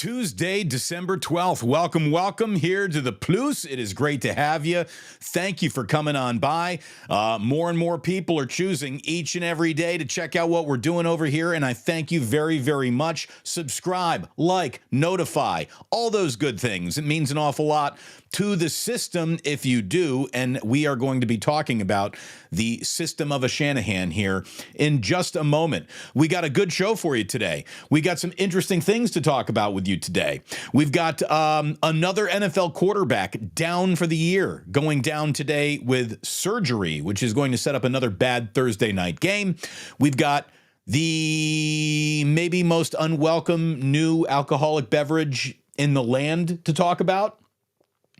Tuesday, December 12th. Welcome here to the Plus. It is great to have you. Thank you for coming on by. More and more people are choosing each and every day to check out what we're doing over here, and I thank you very, very much. Subscribe, like, notify, all those good things. It means an awful lot to the system if you do, and we are going to be talking about the system of a Shanahan here in just a moment. We got a good show for you today. We got some interesting things to talk about with you today. We've got another NFL quarterback down for the year, going down today with surgery, which is going to set up another bad Thursday night game. We've got the maybe most unwelcome new alcoholic beverage in the land to talk about.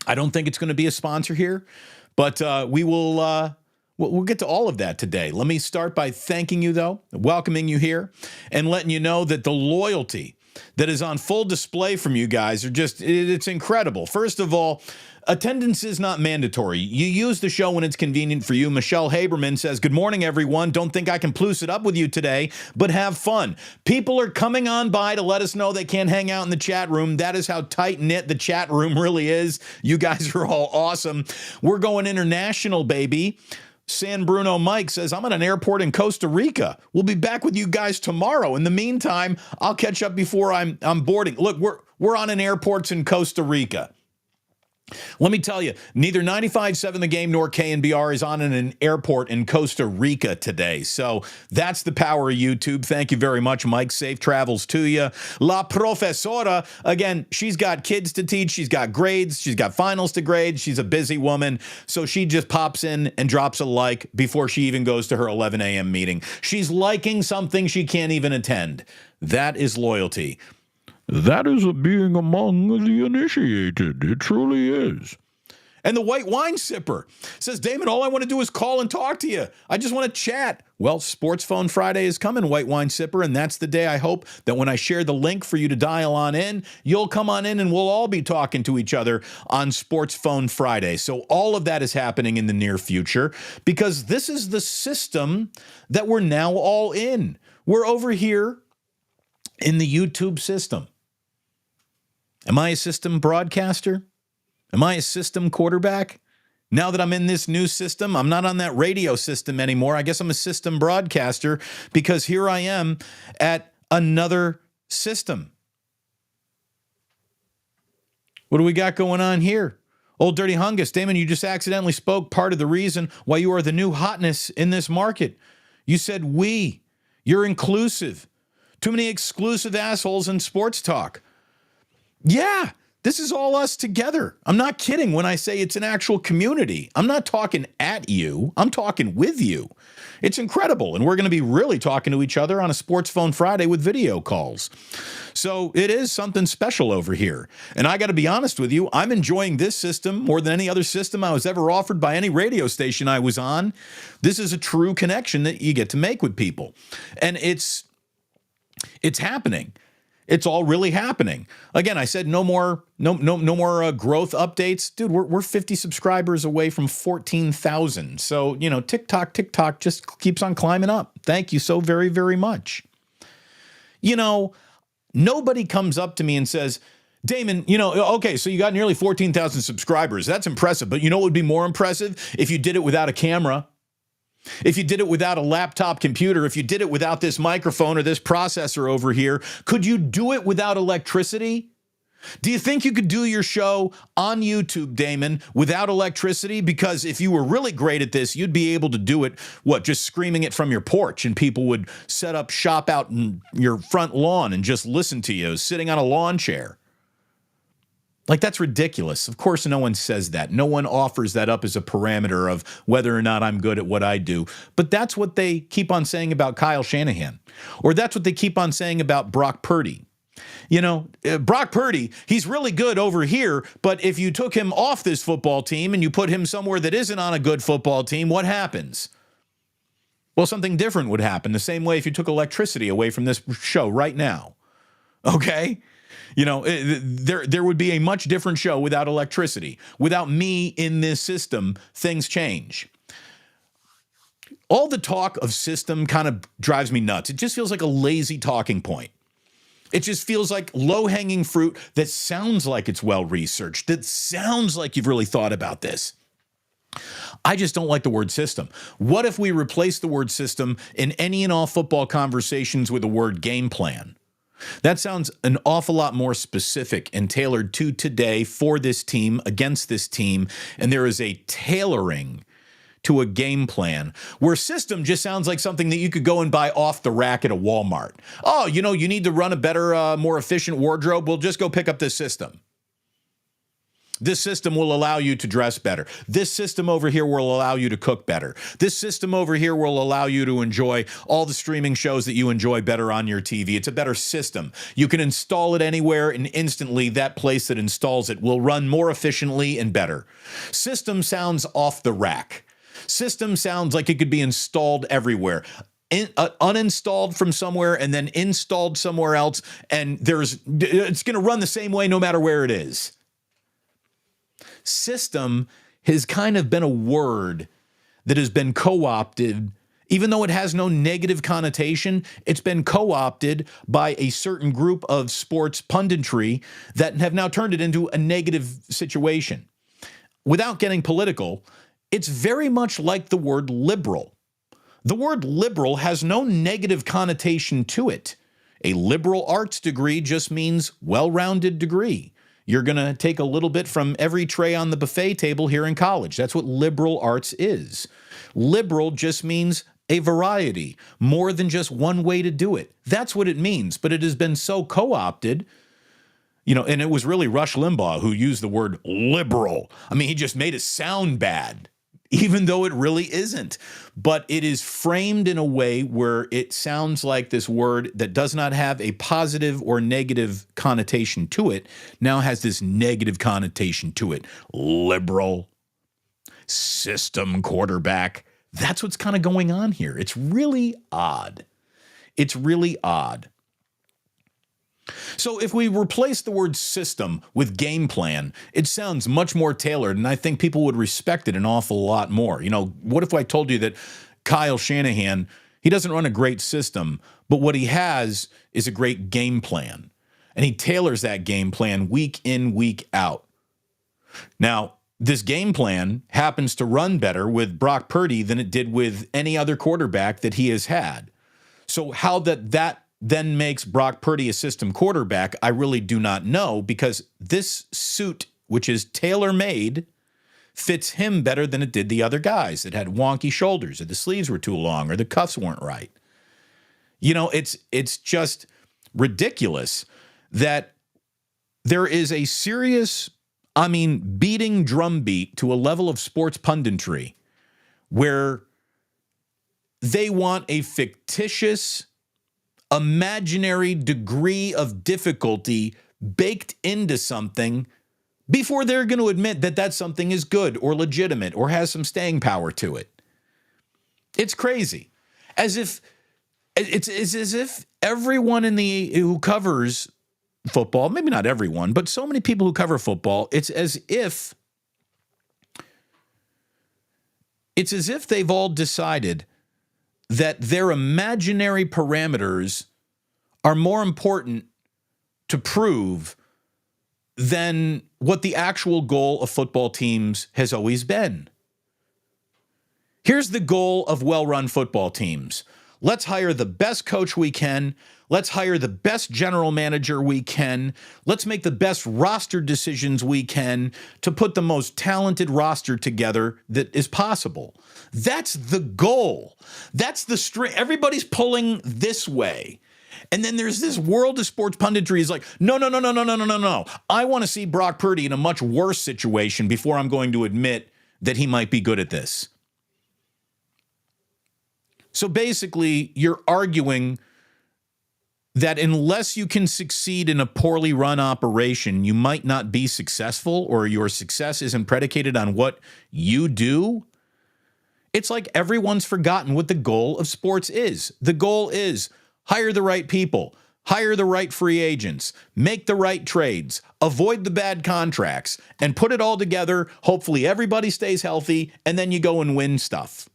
I don't think it's going to be a sponsor here, but we'll get to all of that today. Let me start by thanking you, though, welcoming you here, and letting you know that the loyalty that is on full display from you guys it's incredible. First of all, attendance is not mandatory. You use the show when it's convenient for you. Michelle Haberman says, "Good morning, everyone. Don't think I can plus it up with you today, but have fun." People are coming on by to let us know they can't hang out in the chat room. That is how tight-knit the chat room really is. You guys are all awesome. We're going international, baby. San Bruno Mike says, "I'm at an airport in Costa Rica. We'll be back with you guys tomorrow. In the meantime, I'll catch up before I'm boarding." Look, we're on an airports in Costa Rica. Let me tell you, neither 95.7 The Game nor KNBR is on an airport in Costa Rica today. So that's the power of YouTube. Thank you very much, Mike. Safe travels to you. La Profesora, again, she's got kids to teach. She's got grades. She's got finals to grade. She's a busy woman. So she just pops in and drops a like before she even goes to her 11 a.m. meeting. She's liking something she can't even attend. That is loyalty. That is being among the initiated. It truly is. And the white wine sipper says, "Damon, all I want to do is call and talk to you. I just want to chat." Well, Sports Phone Friday is coming, white wine sipper, and that's the day I hope that when I share the link for you to dial on in, you'll come on in and we'll all be talking to each other on Sports Phone Friday. So all of that is happening in the near future because this is the system that we're now all in. We're over here in the YouTube system. Am I a system broadcaster? Am I a system quarterback? Now that I'm in this new system, I'm not on that radio system anymore. I guess I'm a system broadcaster because here I am at another system. What do we got going on here? Old Dirty Hungus, Damon, you just accidentally spoke part of the reason why you are the new hotness in this market. You said we. You're inclusive. Too many exclusive assholes in sports talk. Yeah, this is all us together. I'm not kidding when I say it's an actual community. I'm not talking at you. I'm talking with you. It's incredible. And we're going to be really talking to each other on a Sports Phone Friday with video calls. So it is something special over here. And I got to be honest with you, I'm enjoying this system more than any other system I was ever offered by any radio station I was on. This is a true connection that you get to make with people. And it's happening. It's all really happening. Again, I said no more growth updates. Dude, we're 50 subscribers away from 14,000. So, TikTok just keeps on climbing up. Thank you so very, very much. Nobody comes up to me and says, "Damon, okay, so you got nearly 14,000 subscribers. That's impressive. But you know what would be more impressive? If you did it without a camera. If you did it without a laptop computer, if you did it without this microphone or this processor over here, could you do it without electricity? Do you think you could do your show on YouTube, Damon, without electricity? Because if you were really great at this, you'd be able to do it, just screaming it from your porch, and people would set up shop out in your front lawn and just listen to you sitting on a lawn chair. Like, that's ridiculous. Of course, no one says that. No one offers that up as a parameter of whether or not I'm good at what I do. But that's what they keep on saying about Kyle Shanahan. Or that's what they keep on saying about Brock Purdy. Brock Purdy, he's really good over here, but if you took him off this football team and you put him somewhere that isn't on a good football team, what happens? Well, something different would happen. The same way if you took electricity away from this show right now. Okay? There would be a much different show without electricity. Without me in this system, things change. All the talk of system kind of drives me nuts. It just feels like a lazy talking point. It just feels like low-hanging fruit that sounds like it's well-researched, that sounds like you've really thought about this. I just don't like the word system. What if we replace the word system in any and all football conversations with the word game plan? That sounds an awful lot more specific and tailored to today, for this team, against this team, and there is a tailoring to a game plan, where system just sounds like something that you could go and buy off the rack at a Walmart. Oh, you need to run a better, more efficient wardrobe? Well, just go pick up this system. This system will allow you to dress better. This system over here will allow you to cook better. This system over here will allow you to enjoy all the streaming shows that you enjoy better on your TV. It's a better system. You can install it anywhere, and instantly that place that installs it will run more efficiently and better. System sounds off the rack. System sounds like it could be installed everywhere. Uninstalled from somewhere and then installed somewhere else, and it's going to run the same way no matter where it is. System has kind of been a word that has been co-opted, even though it has no negative connotation. It's been co-opted by a certain group of sports punditry that have now turned it into a negative situation. Without getting political, it's very much like the word liberal. The word liberal has no negative connotation to it. A liberal arts degree just means well-rounded degree. You're going to take a little bit from every tray on the buffet table here in college. That's what liberal arts is. Liberal just means a variety, more than just one way to do it. That's what it means, but it has been so co-opted, and it was really Rush Limbaugh who used the word liberal. I mean, he just made it sound bad, even though it really isn't. But it is framed in a way where it sounds like this word that does not have a positive or negative connotation to it now has this negative connotation to it. Liberal, system quarterback. That's what's kind of going on here. It's really odd. It's really odd. So if we replace the word system with game plan, it sounds much more tailored, and I think people would respect it an awful lot more. What if I told you that Kyle Shanahan, he doesn't run a great system, but what he has is a great game plan, and he tailors that game plan week in, week out. Now, this game plan happens to run better with Brock Purdy than it did with any other quarterback that he has had. So how that then makes Brock Purdy a system quarterback, I really do not know, because this suit, which is tailor-made, fits him better than it did the other guys that had wonky shoulders, or the sleeves were too long, or the cuffs weren't right. It's just ridiculous that there is a serious, beating drumbeat to a level of sports punditry where they want a fictitious, imaginary degree of difficulty baked into something before they're going to admit that that something is good or legitimate or has some staying power to it. It's crazy. It's as if everyone who covers football, maybe not everyone, but so many people who cover football, it's as if they've all decided that their imaginary parameters are more important to prove than what the actual goal of football teams has always been. Here's the goal of well-run football teams. Let's hire the best coach we can. Let's hire the best general manager we can. Let's make the best roster decisions we can to put the most talented roster together that is possible. That's the goal. That's the string. Everybody's pulling this way. And then there's this world of sports punditry is like, no. I want to see Brock Purdy in a much worse situation before I'm going to admit that he might be good at this. So basically, you're arguing that unless you can succeed in a poorly run operation, you might not be successful, or your success isn't predicated on what you do. It's like everyone's forgotten what the goal of sports is. The goal is hire the right people, hire the right free agents, make the right trades, avoid the bad contracts, and put it all together. Hopefully everybody stays healthy, and then you go and win stuff.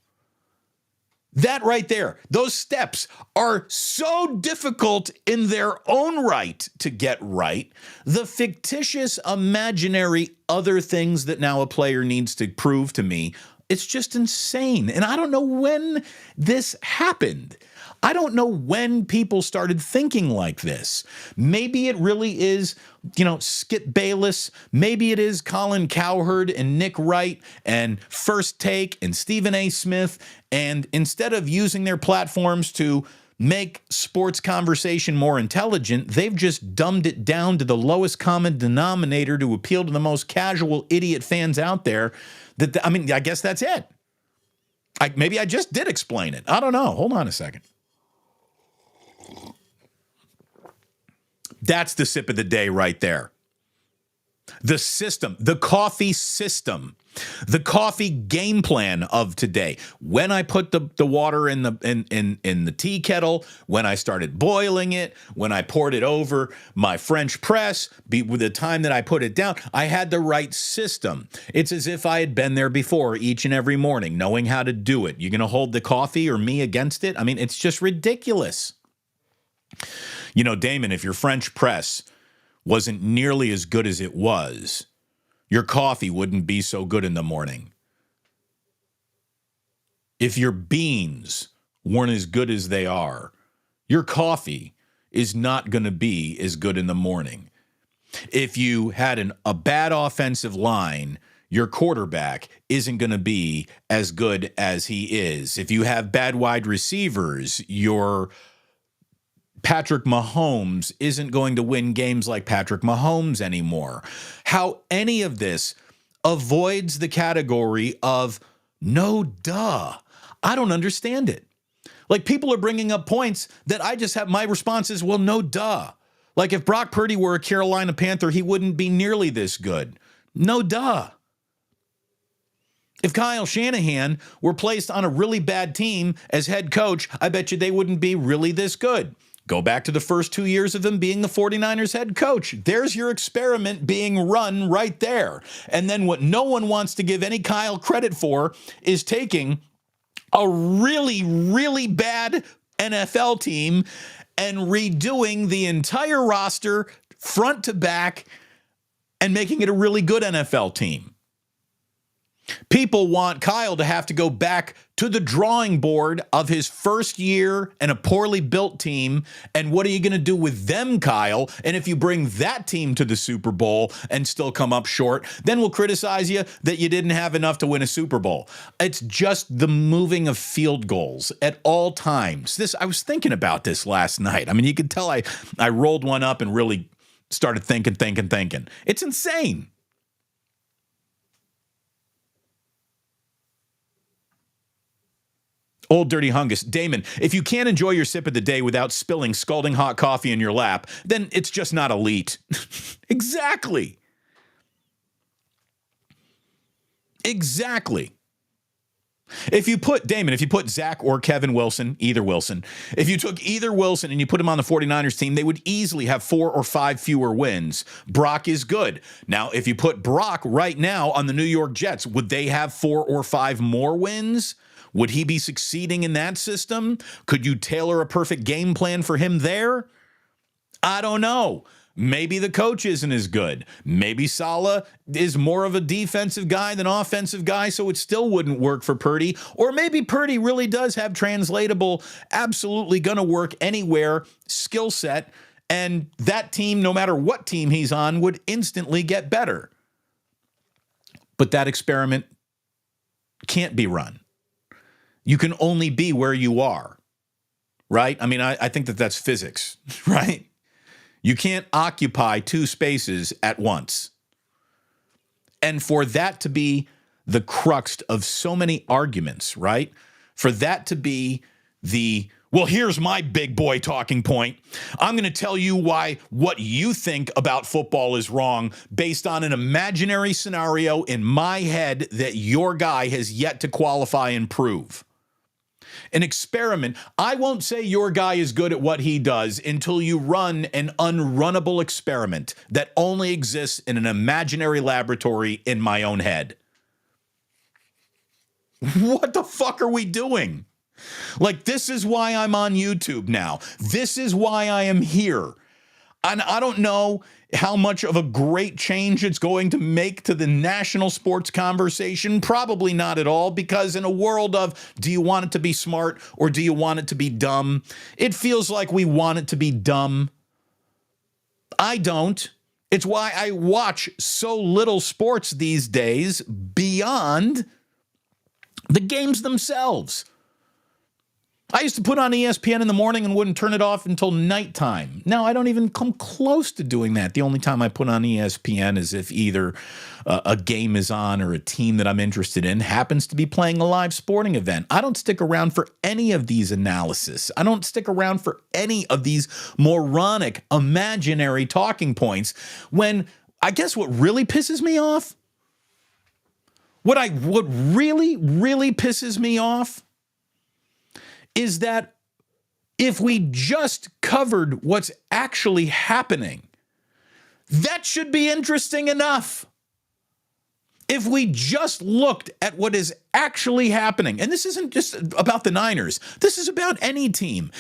That right there, those steps are so difficult in their own right to get right. The fictitious, imaginary other things that now a player needs to prove to me, it's just insane. And I don't know when this happened. I don't know when people started thinking like this. Maybe it really is, Skip Bayless. Maybe it is Colin Cowherd and Nick Wright and First Take and Stephen A. Smith. And instead of using their platforms to make sports conversation more intelligent, they've just dumbed it down to the lowest common denominator to appeal to the most casual idiot fans out there. I guess that's it. Maybe I just did explain it. I don't know. Hold on a second. That's the sip of the day right there. The system, the coffee system, the coffee game plan of today. When I put the water in the tea kettle, when I started boiling it, when I poured it over my French press, with the time that I put it down, I had the right system. It's as if I had been there before each and every morning, knowing how to do it. You're going to hold the coffee or me against it? I mean, it's just ridiculous. Damon, if your French press wasn't nearly as good as it was, your coffee wouldn't be so good in the morning. If your beans weren't as good as they are, your coffee is not going to be as good in the morning. If you had a bad offensive line, your quarterback isn't going to be as good as he is. If you have bad wide receivers, your Patrick Mahomes isn't going to win games like Patrick Mahomes anymore. How any of this avoids the category of no duh. I don't understand it. Like, people are bringing up points that I just have, my response is, well, no duh. Like, if Brock Purdy were a Carolina Panther, he wouldn't be nearly this good. No duh. If Kyle Shanahan were placed on a really bad team as head coach, I bet you they wouldn't be really this good. Go back to the first 2 years of him being the 49ers head coach. There's your experiment being run right there. And then what no one wants to give any Kyle credit for is taking a really, really bad NFL team and redoing the entire roster front to back and making it a really good NFL team. People want Kyle to have to go back to the drawing board of his first year and a poorly built team. And what are you going to do with them, Kyle? And if you bring that team to the Super Bowl and still come up short, then we'll criticize you that you didn't have enough to win a Super Bowl. It's just the moving of field goals at all times. I was thinking about this last night. I mean, you could tell I rolled one up and really started thinking. It's insane. Old Dirty Hungus. Damon, if you can't enjoy your sip of the day without spilling scalding hot coffee in your lap, then it's just not elite. Exactly. If you put Zach or Kevin Wilson, if you took either Wilson and you put him on the 49ers team, they would easily have 4 or 5 fewer wins. Brock is good. Now, if you put Brock right now on the New York Jets, would they have 4 or 5 more wins? Would he be succeeding in that system? Could you tailor a perfect game plan for him there? I don't know. Maybe the coach isn't as good. Maybe Saleh is more of a defensive guy than offensive guy, so it still wouldn't work for Purdy. Or maybe Purdy really does have translatable, absolutely going to work anywhere skill set, and that team, no matter what team he's on, would instantly get better. But that experiment can't be run. You can only be where you are, right? I mean, I think that's physics, right? You can't occupy 2 spaces at once. And for that to be the crux of so many arguments, right? For that to be well, here's my big boy talking point. I'm going to tell you why what you think about football is wrong based on an imaginary scenario in my head that your guy has yet to qualify and prove. An experiment. I won't say your guy is good at what he does until you run an unrunnable experiment that only exists in an imaginary laboratory in my own head. What the fuck are we doing? Like, this is why I'm on YouTube now. This is why I am here. And I don't know how much of a great change it's going to make to the national sports conversation. Probably not at all, because in a world of, do you want it to be smart or do you want it to be dumb? It feels like we want it to be dumb. I don't. It's why I watch so little sports these days beyond the games themselves. I used to put on ESPN in the morning and wouldn't turn it off until nighttime. Now, I don't even come close to doing that. The only time I put on ESPN is if either a game is on or a team that I'm interested in happens to be playing a live sporting event. I don't stick around for any of these analysis. I don't stick around for any of these moronic, imaginary talking points when I guess what really pisses me off, what really, really pisses me off is that if we just covered what's actually happening, that should be interesting enough. If we just looked at what is actually happening, and this isn't just about the Niners, this is about any team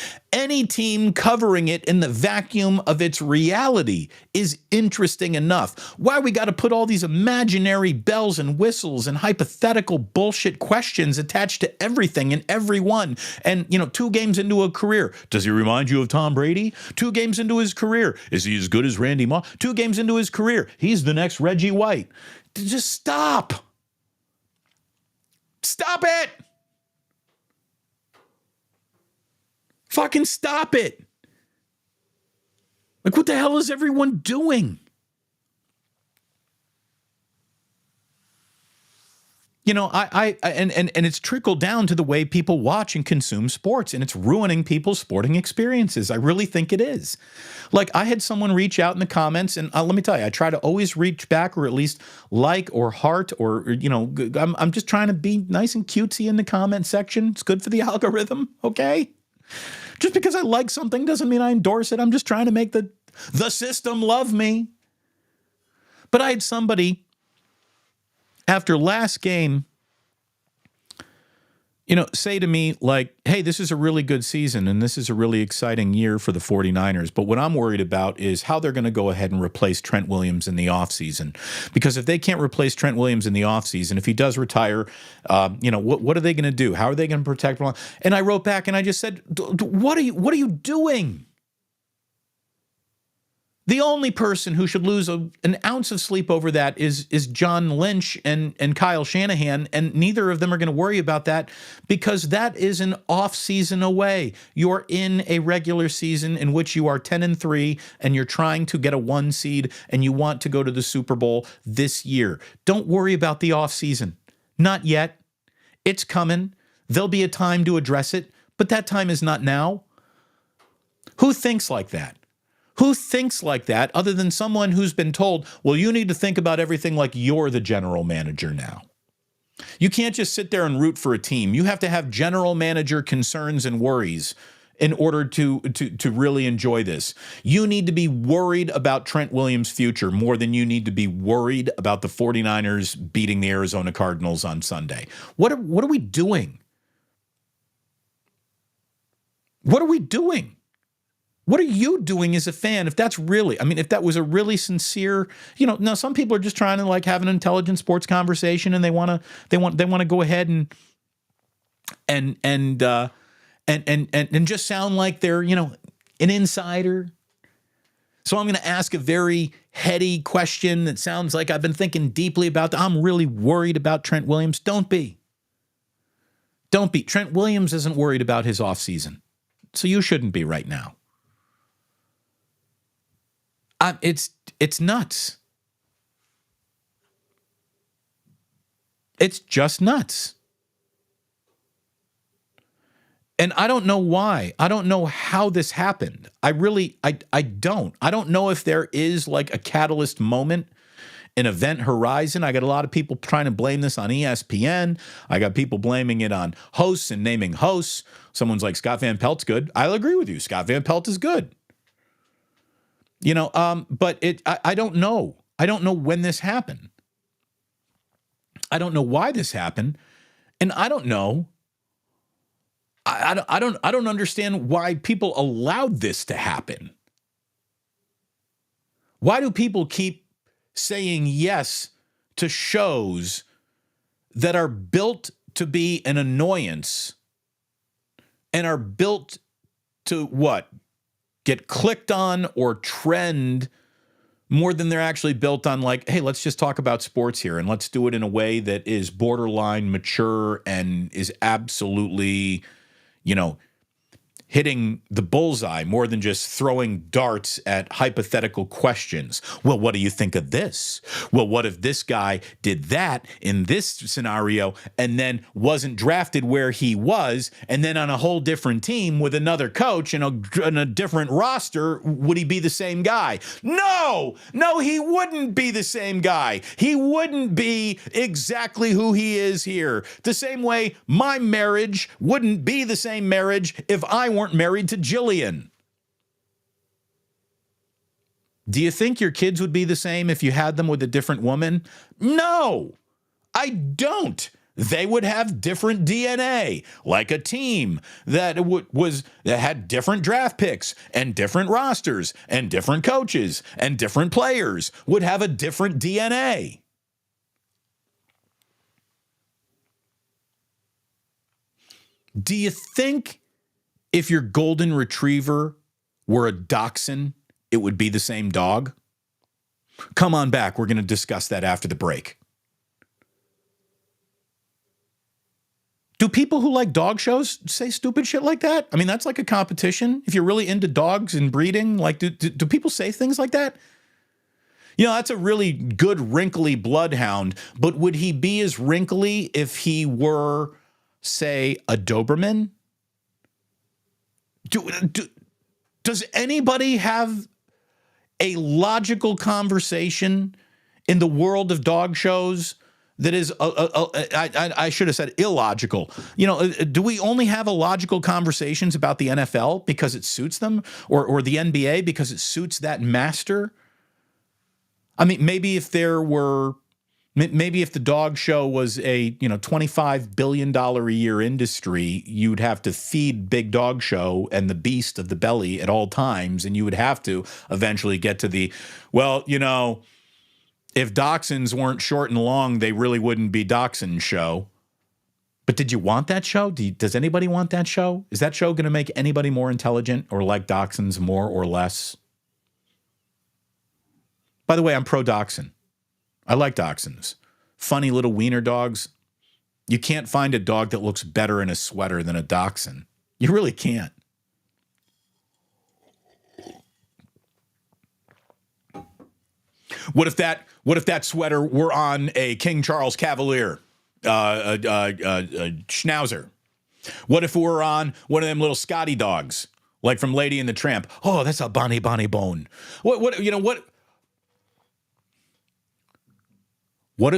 covering it in the vacuum of its reality is interesting enough. Why we got to put all these imaginary bells and whistles and hypothetical bullshit questions attached to everything and everyone. And, 2 games into a career, does he remind you of Tom Brady? 2 games into his career, is he as good as Randy Moss? 2 games into his career, he's the next Reggie White. Just stop. Stop it. Fucking stop it. Like, what the hell is everyone doing? And it's trickled down to the way people watch and consume sports, and it's ruining people's sporting experiences. I really think it is. Like, I had someone reach out in the comments, and let me tell you, I try to always reach back or at least like or heart or I'm just trying to be nice and cutesy in the comment section. It's good for the algorithm, okay? Just because I like something doesn't mean I endorse it. I'm just trying to make the system love me. But I had somebody after last game, say to me like, hey, this is a really good season and this is a really exciting year for the 49ers. But what I'm worried about is how they're going to go ahead and replace Trent Williams in the offseason. Because if they can't replace Trent Williams in the offseason, if he does retire, what are they going to do? How are they going to protect him? And I wrote back and I just said, what are you doing? The only person who should lose an ounce of sleep over that is John Lynch and Kyle Shanahan, and neither of them are going to worry about that because that is an off season away. You're in a regular season in which you are 10-3 and you're trying to get a 1 seed and you want to go to the Super Bowl this year. Don't worry about the off season. Not yet. It's coming. There'll be a time to address it, but that time is not now. Who thinks like that? Who thinks like that other than someone who's been told, well, you need to think about everything like you're the general manager now. You can't just sit there and root for a team. You have to have general manager concerns and worries in order to really enjoy this. You need to be worried about Trent Williams' future more than you need to be worried about the 49ers beating the Arizona Cardinals on Sunday. What are we doing? What are we doing? What are you doing as a fan? If that's really, if that was a really sincere, now some people are just trying to like have an intelligent sports conversation and they want to go ahead and just sound like they're, an insider. So I'm going to ask a very heady question that sounds like I've been thinking deeply about that. I'm really worried about Trent Williams. Don't be. Trent Williams isn't worried about his offseason. So you shouldn't be right now. It's nuts. It's just nuts. And I don't know why. I don't know how this happened. I don't. I don't know if there is like a catalyst moment, an event horizon. I got a lot of people trying to blame this on ESPN. I got people blaming it on hosts and naming hosts. Someone's like, Scott Van Pelt's good. I'll agree with you. Scott Van Pelt is good. But I don't know. I don't know when this happened. I don't know why this happened. And I don't know I don't understand why people allowed this to happen. Why do people keep saying yes to shows that are built to be an annoyance and are built to what? Get clicked on or trend more than they're actually built on, like, hey, let's just talk about sports here and let's do it in a way that is borderline mature and is absolutely, hitting the bullseye more than just throwing darts at hypothetical questions. Well, what do you think of this? Well, what if this guy did that in this scenario and then wasn't drafted where he was, and then on a whole different team with another coach and a different roster, would he be the same guy? No, he wouldn't be the same guy. He wouldn't be exactly who he is here. The same way my marriage wouldn't be the same marriage if I weren't married to Jillian. Do you think your kids would be the same if you had them with a different woman? No, I don't. They would have different DNA, like a team that that had different draft picks and different rosters and different coaches and different players would have a different DNA. Do you think if your golden retriever were a dachshund, it would be the same dog? Come on back. We're going to discuss that after the break. Do people who like dog shows say stupid shit like that? I mean, that's like a competition. If you're really into dogs and breeding, like, do people say things like that? That's a really good wrinkly bloodhound, but would he be as wrinkly if he were, say, a Doberman? Does anybody have a logical conversation in the world of dog shows that is, I should have said illogical? Do we only have illogical conversations about the NFL because it suits them, or the NBA because it suits that master? I mean, maybe if the dog show was a $25 billion a year industry, you'd have to feed Big Dog Show and the beast of the belly at all times, and you would have to eventually get to the, if dachshunds weren't short and long, they really wouldn't be dachshund show. But did you want that show? Does anybody want that show? Is that show going to make anybody more intelligent or like dachshunds more or less? By the way, I'm pro dachshund. I like dachshunds. Funny little wiener dogs. You can't find a dog that looks better in a sweater than a dachshund. You really can't. What if that sweater were on a King Charles Cavalier, Schnauzer? What if it were on one of them little Scotty dogs, like from Lady and the Tramp? Oh, that's a Bonnie Bone. What if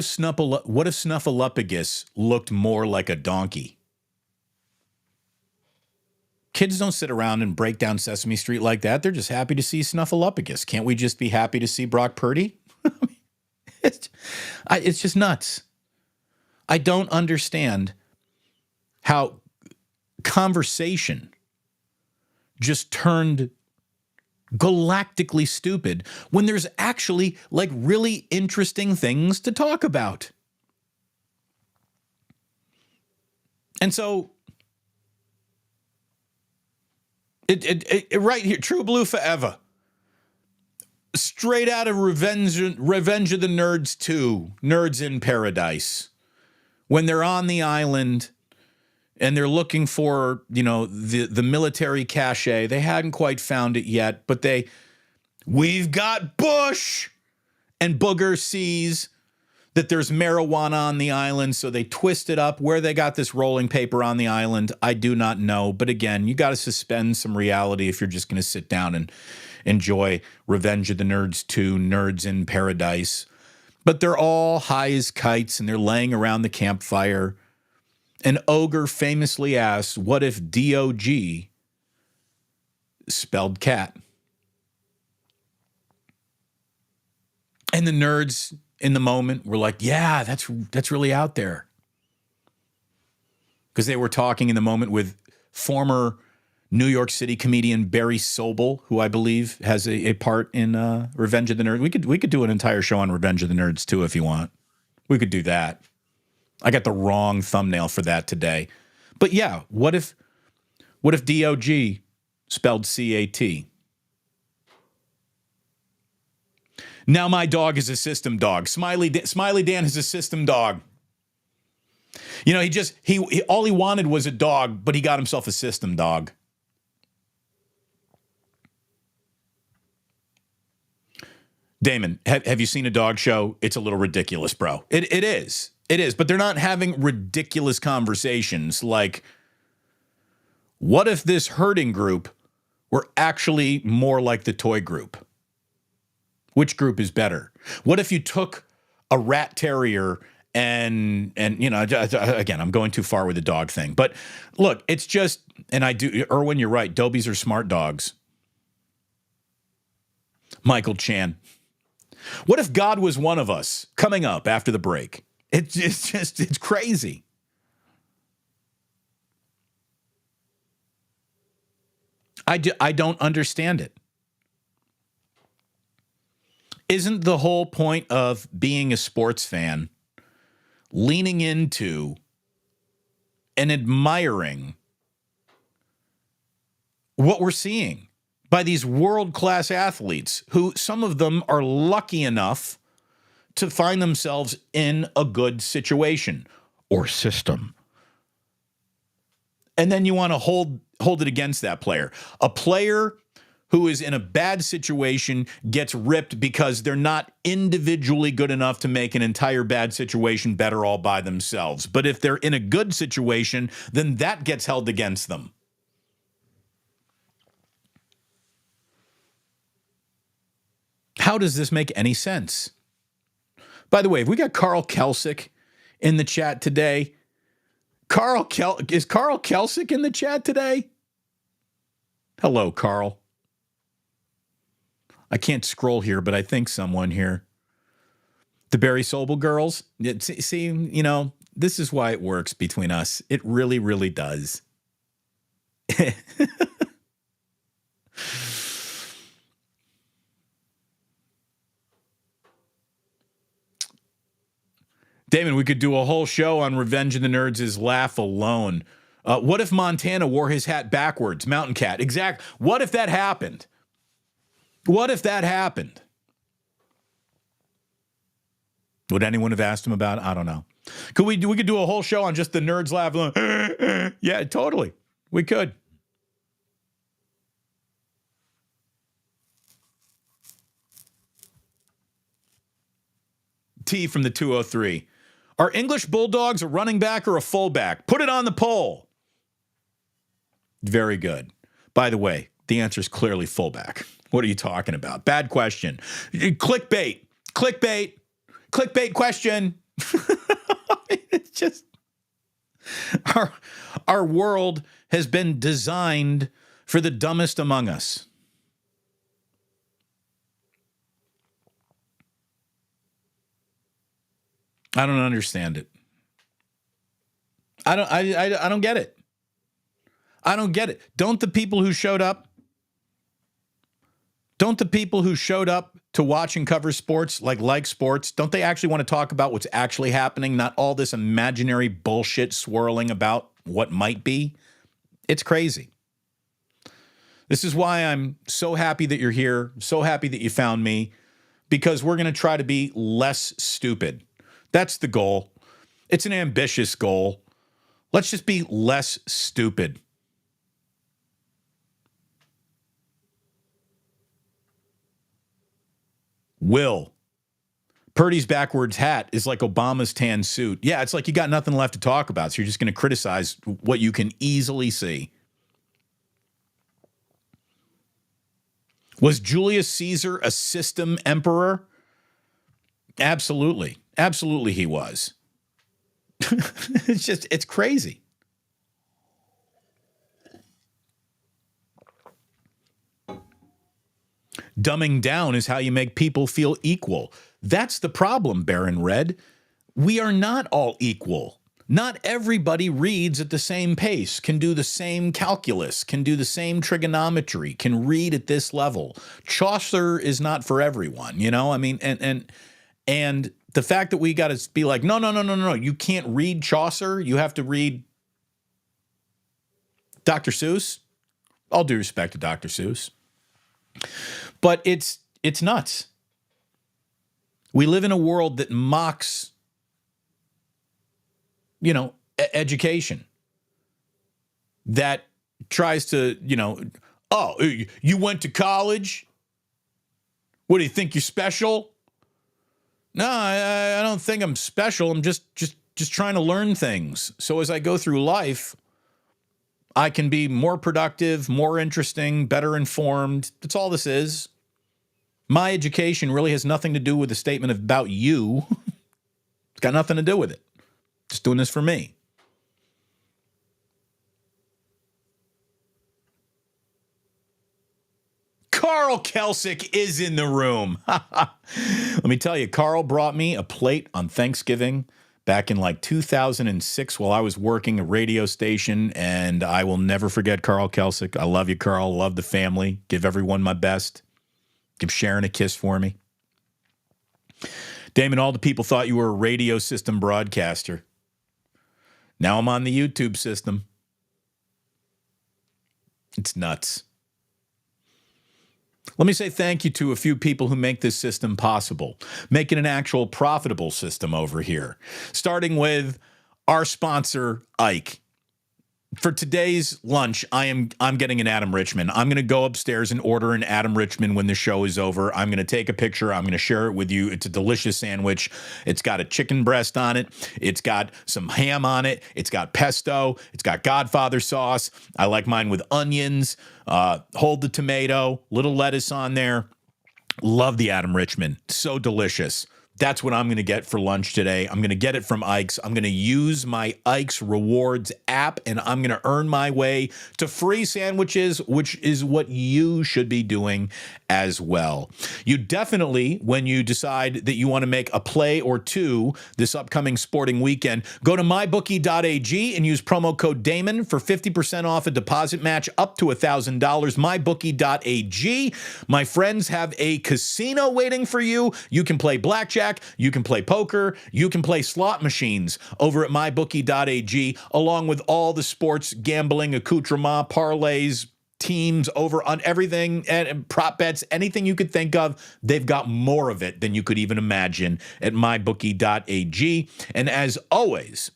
Snuffleupagus looked more like a donkey? Kids don't sit around and break down Sesame Street like that. They're just happy to see Snuffleupagus. Can't we just be happy to see Brock Purdy? It's just nuts. I don't understand how conversation just turned galactically stupid when there's actually like really interesting things to talk about. And so it right here, True Blue Forever. Straight out of Revenge of the Nerds 2, Nerds in Paradise. When they're on the island and they're looking for, the military cache. They hadn't quite found it yet, but we've got Bush. And Booger sees that there's marijuana on the island, so they twist it up. Where they got this rolling paper on the island, I do not know. But again, you got to suspend some reality if you're just going to sit down and enjoy Revenge of the Nerds 2, Nerds in Paradise. But they're all high as kites, and they're laying around the campfire. And Ogre famously asks, what if DOG spelled cat? And the nerds in the moment were like, yeah, that's really out there. Because they were talking in the moment with former New York City comedian Barry Sobel, who I believe has a part in Revenge of the Nerds. We could do an entire show on Revenge of the Nerds too if you want. We could do that. I got the wrong thumbnail for that today. But yeah, what if DOG spelled CAT? Now my dog is a system dog. Smiley Dan is a system dog. You know, he all he wanted was a dog, but he got himself a system dog. Damon, have you seen a dog show? It's a little ridiculous, bro. It is. It is. But they're not having ridiculous conversations like, what if this herding group were actually more like the toy group? Which group is better? What if you took a rat terrier and you know, again, I'm going too far with the dog thing. But look, it's just, and Erwin, you're right. Dobies are smart dogs. Michael Chan. What if God was one of us? Coming up after the break. It's crazy. I don't understand it. Isn't the whole point of being a sports fan leaning into and admiring what we're seeing by these world-class athletes who some of them are lucky enough to find themselves in a good situation or system? And then you want to hold it against that player. A player who is in a bad situation gets ripped because they're not individually good enough to make an entire bad situation better all by themselves. But if they're in a good situation, then that gets held against them. How does this make any sense? By the way, have we got Carl Kelsick in the chat today? Is Carl Kelsick in the chat today? Hello, Carl. I can't scroll here, but I think someone here. The Barry Sobel girls. See, you know, this is why it works between us. It really, really does. Damon, we could do a whole show on Revenge of the Nerds' laugh alone. What if Montana wore his hat backwards? Mountain Cat. Exactly. What if that happened? What if that happened? Would anyone have asked him about it? I don't know. We could do a whole show on just the nerds laugh alone. Yeah, totally. We could. T from the 203. Are English Bulldogs a running back or a fullback? Put it on the poll. Very good. By the way, the answer is clearly fullback. What are you talking about? Bad question. Clickbait question. It's just, our world has been designed for the dumbest among us. I don't understand it. I don't get it. I don't get it. Don't the people who showed up to watch and cover sports, like sports, don't they actually want to talk about what's actually happening, not all this imaginary bullshit swirling about what might be? It's crazy. This is why I'm so happy that you're here, so happy that you found me, because we're going to try to be less stupid. That's the goal. It's an ambitious goal. Let's just be less stupid. Will. Purdy's backwards hat is like Obama's tan suit. Yeah, it's like you got nothing left to talk about, so you're just going to criticize what you can easily see. Was Julius Caesar a system emperor? Absolutely. Absolutely he was. It's crazy. Dumbing down is how you make people feel equal. That's the problem, Baron Red. We are not all equal. Not everybody reads at the same pace, can do the same calculus, can do the same trigonometry, can read at this level. Chaucer is not for everyone, you know? I mean, and the fact that we got to be like, no, you can't read Chaucer. You have to read Dr. Seuss. All due respect to Dr. Seuss. But it's nuts. We live in a world that mocks, you know, education, that tries to, you know, oh, you went to college? What do you think, you're special? No, I don't think I'm special. I'm just trying to learn things. So as I go through life, I can be more productive, more interesting, better informed. That's all this is. My education really has nothing to do with a statement about you. It's got nothing to do with it. Just doing this for me. Carl Kelsick is in the room. Let me tell you, Carl brought me a plate on Thanksgiving back in like 2006 while I was working a radio station, and I will never forget Carl Kelsick. I love you, Carl. Love the family. Give everyone my best. Give Sharon a kiss for me. Damon, all the people thought you were a radio system broadcaster. Now I'm on the YouTube system. It's nuts. Let me say thank you to a few people who make this system possible, make it an actual profitable system over here, starting with our sponsor, Ike. For today's lunch, I'm getting an Adam Richman. I'm going to go upstairs and order an Adam Richman when the show is over. I'm going to take a picture. I'm going to share it with you. It's a delicious sandwich. It's got a chicken breast on it. It's got some ham on it. It's got pesto. It's got Godfather sauce. I like mine with onions. Hold the tomato, little lettuce on there. Love the Adam Richman. So delicious. That's what I'm going to get for lunch today. I'm going to get it from Ike's. I'm going to use my Ike's Rewards app, and I'm going to earn my way to free sandwiches, which is what you should be doing as well. You definitely, when you decide that you want to make a play or two this upcoming sporting weekend, go to mybookie.ag and use promo code Damon for 50% off a deposit match up to $1,000. Mybookie.ag. My friends have a casino waiting for you. You can play blackjack. You can play poker. You can play slot machines over at mybookie.ag, along with all the sports gambling accoutrement, parlays, teams, over on everything, and prop bets, anything you could think of. They've got more of it than you could even imagine at mybookie.ag. And as always,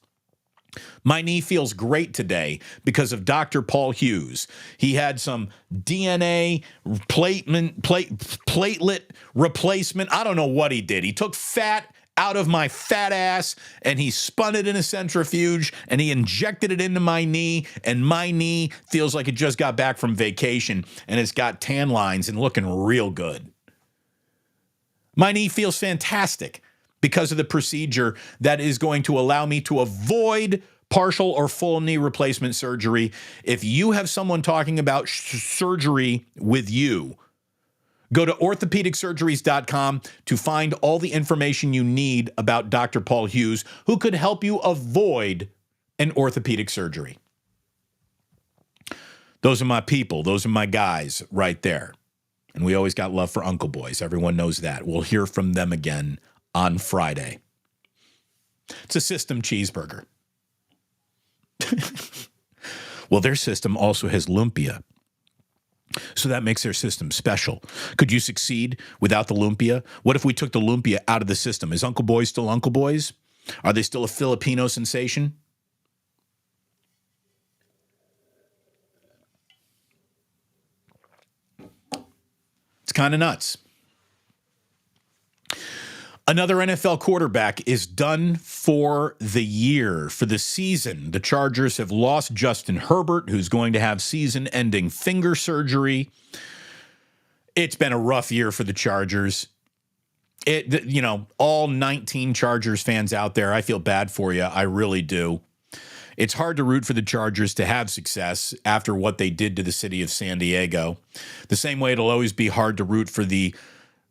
my knee feels great today because of Dr. Paul Hughes. He had some DNA platelet replacement. I don't know what he did. He took fat out of my fat ass and he spun it in a centrifuge and he injected it into my knee, and my knee feels like it just got back from vacation and it's got tan lines and looking real good. My knee feels fantastic because of the procedure that is going to allow me to avoid partial or full knee replacement surgery. If you have someone talking about surgery with you, go to orthopedicsurgeries.com to find all the information you need about Dr. Paul Hughes, who could help you avoid an orthopedic surgery. Those are my people. Those are my guys right there. And we always got love for Uncle Boys. Everyone knows that. We'll hear from them again on Friday. It's a system cheeseburger. Well, their system also has lumpia. So that makes their system special. Could you succeed without the lumpia? What if we took the lumpia out of the system? Is Uncle Boys still Uncle Boys? Are they still a Filipino sensation? It's kind of nuts. Another NFL quarterback is done for the year, for the season. The Chargers have lost Justin Herbert, who's going to have season-ending finger surgery. It's been a rough year for the Chargers. All 19 Chargers fans out there, I feel bad for you. I really do. It's hard to root for the Chargers to have success after what they did to the city of San Diego. The same way it'll always be hard to root for the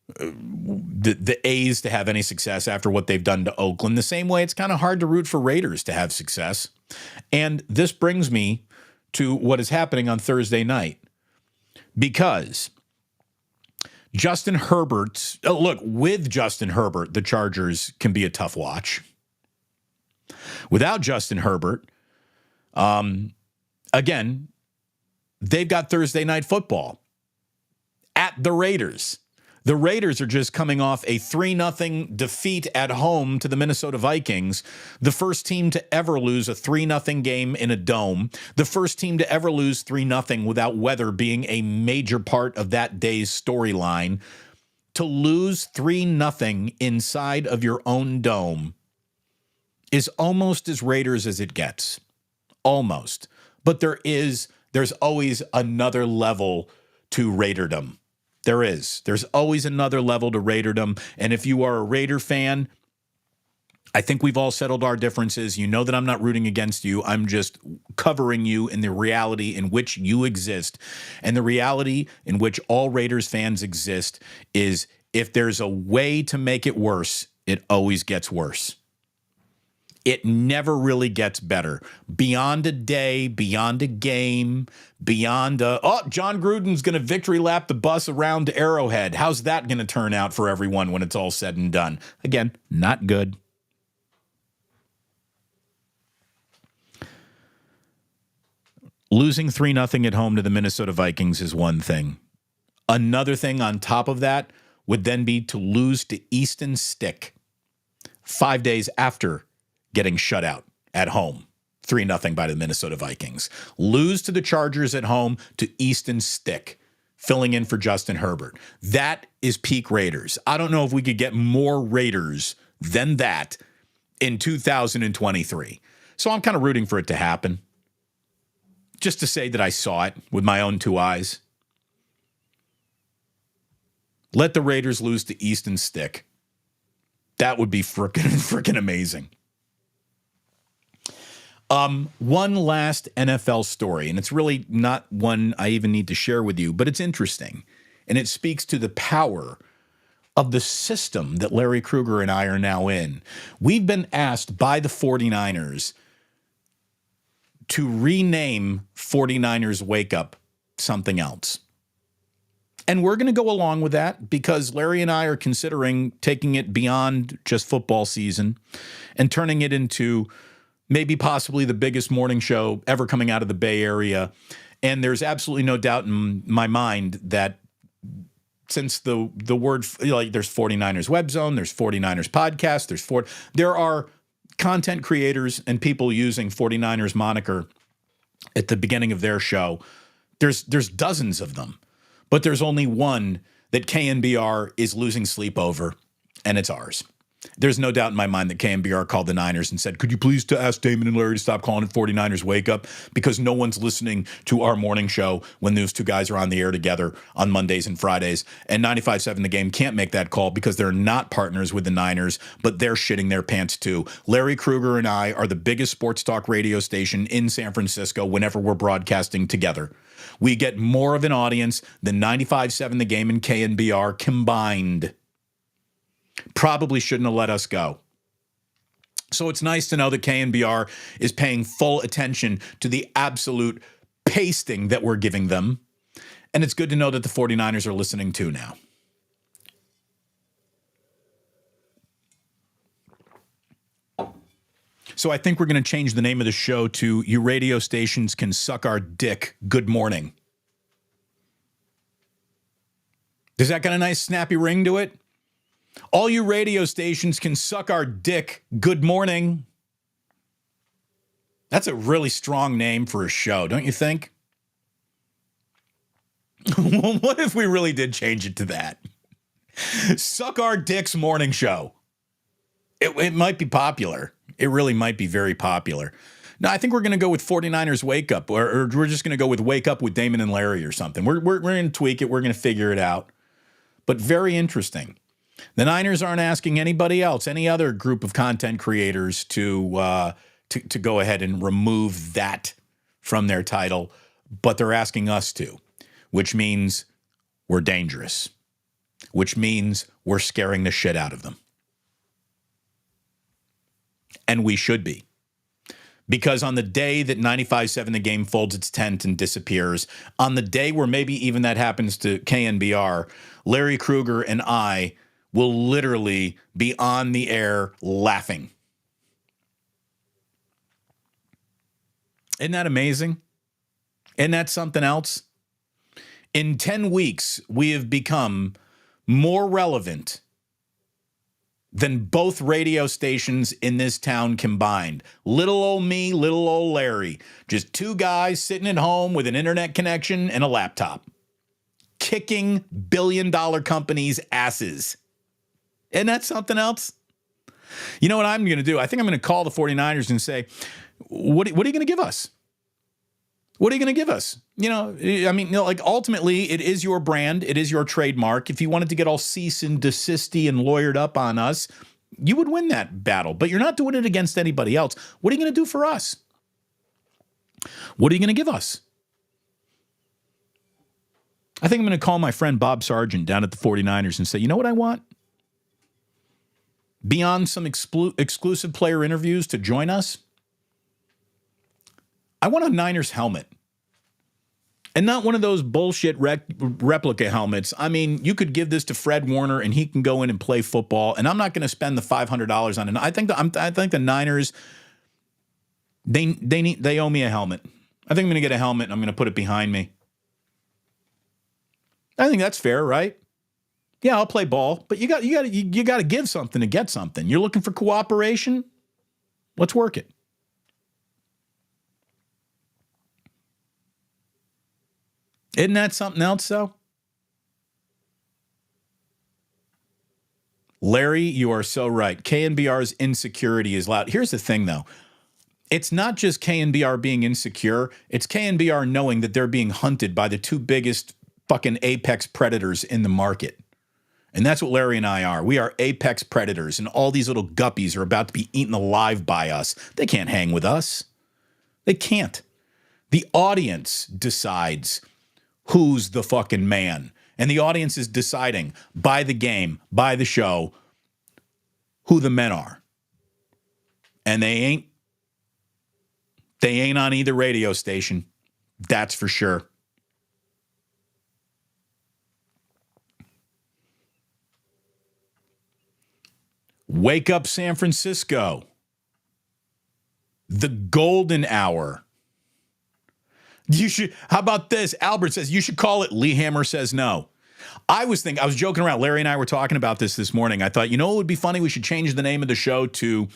the A's to have any success after what they've done to Oakland. The same way it's kind of hard to root for Raiders to have success. And this brings me to what is happening on Thursday night. Because Justin Herbert, look, with Justin Herbert, the Chargers can be a tough watch. Without Justin Herbert, again, they've got Thursday night football at the Raiders. The Raiders are just coming off a 3-0 defeat at home to the Minnesota Vikings, the first team to ever lose a 3-0 game in a dome, the first team to ever lose 3-0 without weather being a major part of that day's storyline. To lose 3-0 inside of your own dome is almost as Raiders as it gets. Almost. But there's always another level to Raiderdom. There is. There's always another level to Raiderdom. And if you are a Raider fan, I think we've all settled our differences. You know that I'm not rooting against you. I'm just covering you in the reality in which you exist. And the reality in which all Raiders fans exist is if there's a way to make it worse, it always gets worse. It never really gets better. Beyond a day, beyond a game, beyond John Gruden's going to victory lap the bus around to Arrowhead. How's that going to turn out for everyone when it's all said and done? Again, not good. Losing 3-0 at home to the Minnesota Vikings is one thing. Another thing on top of that would then be to lose to Easton Stick 5 days after getting shut out at home, 3-0 by the Minnesota Vikings. Lose to the Chargers at home to Easton Stick, filling in for Justin Herbert. That is peak Raiders. I don't know if we could get more Raiders than that in 2023. So I'm kind of rooting for it to happen. Just to say that I saw it with my own two eyes. Let the Raiders lose to Easton Stick. That would be freaking amazing. One last NFL story, and it's really not one I even need to share with you, but it's interesting, and it speaks to the power of the system that Larry Krueger and I are now in. We've been asked by the 49ers to rename 49ers Wake Up something else. And we're going to go along with that because Larry and I are considering taking it beyond just football season and turning it into maybe possibly the biggest morning show ever coming out of the Bay Area. And there's absolutely no doubt in my mind that since the word, like there's 49ers Web Zone, there's 49ers Podcast, there are content creators and people using 49ers moniker at the beginning of their show. There's dozens of them, but there's only one that KNBR is losing sleep over, and it's ours. There's no doubt in my mind that KNBR called the Niners and said, could you please ask Damon and Larry to stop calling it 49ers Wake Up? Because no one's listening to our morning show when those two guys are on the air together on Mondays and Fridays. And 95.7 The Game can't make that call because they're not partners with the Niners, but they're shitting their pants too. Larry Krueger and I are the biggest sports talk radio station in San Francisco whenever we're broadcasting together. We get more of an audience than 95.7 The Game and KNBR combined. Probably shouldn't have let us go. So it's nice to know that KNBR is paying full attention to the absolute pasting that we're giving them. And it's good to know that the 49ers are listening too now. So I think we're going to change the name of the show to You Radio Stations Can Suck Our Dick. Good morning. Does that got a nice snappy ring to it? All you radio stations can suck our dick. Good morning. That's a really strong name for a show, don't you think? Well, what if we really did change it to that? Suck Our Dicks Morning Show. It might be popular. It really might be very popular. No, I think we're going to go with 49ers Wake Up, or we're just going to go with Wake Up with Damon and Larry or something. We're going to tweak it. We're going to figure it out. But very interesting. The Niners aren't asking anybody else, any other group of content creators to go ahead and remove that from their title, but they're asking us to, which means we're dangerous. which means we're scaring the shit out of them. And we should be. Because on the day that 95.7 The Game folds its tent and disappears, on the day where maybe even that happens to KNBR, Larry Krueger and I will literally be on the air laughing. Isn't that amazing? Isn't that something else? In 10 weeks, we have become more relevant than both radio stations in this town combined. Little old me, little old Larry. Just two guys sitting at home with an internet connection and a laptop. Kicking billion-dollar companies' asses. Isn't that something else? You know what I'm going to do? I think I'm going to call the 49ers and say, what are you going to give us? What are you going to give us? Like ultimately, it is your brand. It is your trademark. If you wanted to get all cease and desisty and lawyered up on us, you would win that battle. But you're not doing it against anybody else. What are you going to do for us? What are you going to give us? I think I'm going to call my friend Bob Sargent down at the 49ers and say, you know what I want? Beyond some exclusive player interviews to join us, I want a Niners helmet. And not one of those bullshit replica helmets. I mean, you could give this to Fred Warner and he can go in and play football. And I'm not going to spend the $500 on it. I think the Niners, they owe me a helmet. I think I'm going to get a helmet and I'm going to put it behind me. I think that's fair, right? Yeah, I'll play ball, but you got to give something to get something. You're looking for cooperation? Let's work it. Isn't that something else, though? Larry, you are so right. KNBR's insecurity is loud. Here's the thing, though. It's not just KNBR being insecure. It's KNBR knowing that they're being hunted by the two biggest fucking apex predators in the market. And that's what Larry and I are. We are apex predators, and all these little guppies are about to be eaten alive by us. They can't hang with us. They can't. The audience decides who's the fucking man. And the audience is deciding by the game, by the show, who the men are. And they ain't on either radio station. That's for sure. Wake up San Francisco. The golden hour. You should, how about this? Albert says, you should call it Lee Hammer Says No. I was joking around. Larry and I were talking about this morning. I thought, what would be funny? We should change the name of the show to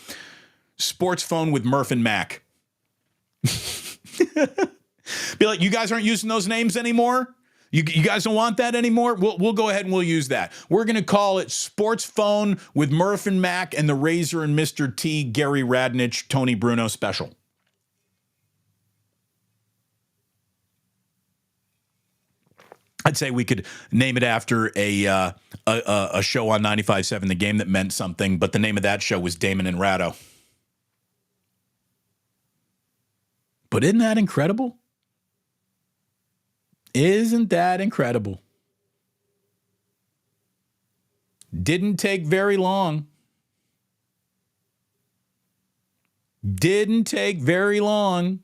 Sports Phone with Murph and Mac. Be like, you guys aren't using those names anymore? You guys don't want that anymore? We'll go ahead and we'll use that. We're going to call it Sports Phone with Murph and Mac and the Razor and Mr. T, Gary Radnich, Tony Bruno special. I'd say we could name it after a show on 95.7 The Game that meant something, but the name of that show was Damon and Ratto. But isn't that incredible? Isn't that incredible? Didn't take very long. Didn't take very long